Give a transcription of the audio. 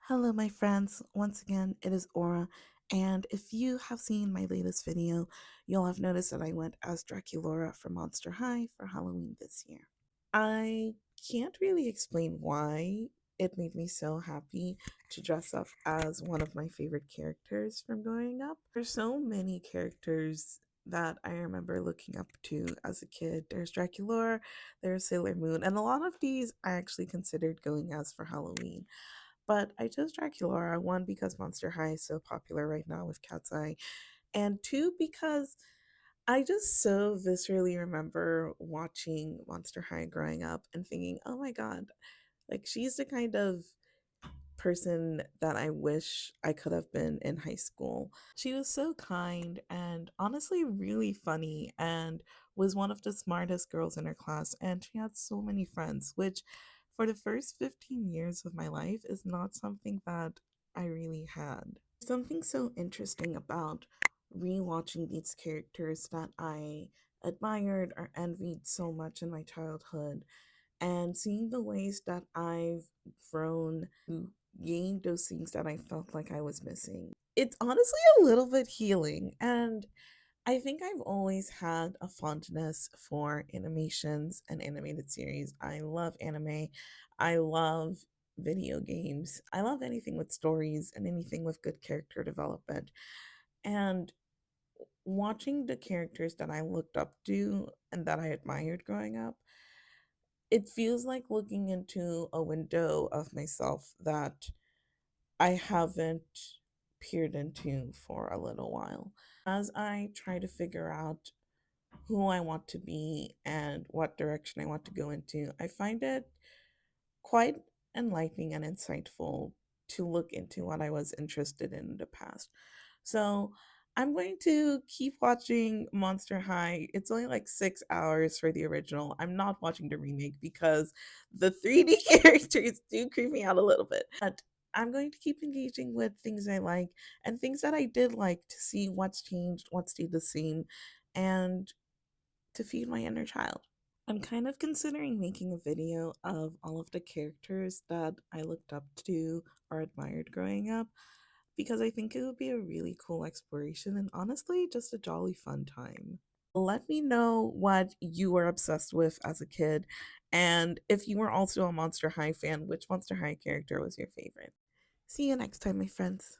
Hello, my friends. Once again, it is Aura. And if you have seen my latest video, you'll have noticed that I went as Draculaura from Monster High for Halloween this year. I can't really explain why it made me so happy to dress up as one of my favorite characters from growing up. There's so many characters that I remember looking up to as a kid. There's Draculaura, there's Sailor Moon, and a lot of these I actually considered going as for Halloween. But I chose Draculaura, one, because Monster High is so popular right now with Cat's Eye, and two, because I just so viscerally remember watching Monster High growing up and thinking, oh my god, like she's the kind of person that I wish I could have been in high school. She was so kind and honestly really funny and was one of the smartest girls in her class, and she had so many friends, which for the first 15 years of my life is not something that I really had. Something so interesting about rewatching these characters that I admired or envied so much in my childhood and seeing the ways that I've grown to gain those things that I felt like I was missing. It's honestly a little bit healing, and I think I've always had a fondness for animations and animated series. I love anime. I love video games. I love anything with stories and anything with good character development. And watching the characters that I looked up to and that I admired growing up, it feels like looking into a window of myself that I haven't peered into for a little while. As I try to figure out who I want to be and what direction I want to go into, I find it quite enlightening and insightful to look into what I was interested in the past. So I'm going to keep watching Monster High. It's only like 6 hours for the original. I'm not watching the remake because the 3D characters do creep me out a little bit. But I'm going to keep engaging with things I like and things that I did like to see what's changed, what stayed the same, and to feed my inner child. I'm kind of considering making a video of all of the characters that I looked up to or admired growing up because I think it would be a really cool exploration and honestly just a jolly fun time. Let me know what you were obsessed with as a kid, and if you were also a Monster High fan, which Monster High character was your favorite? See you next time, my friends.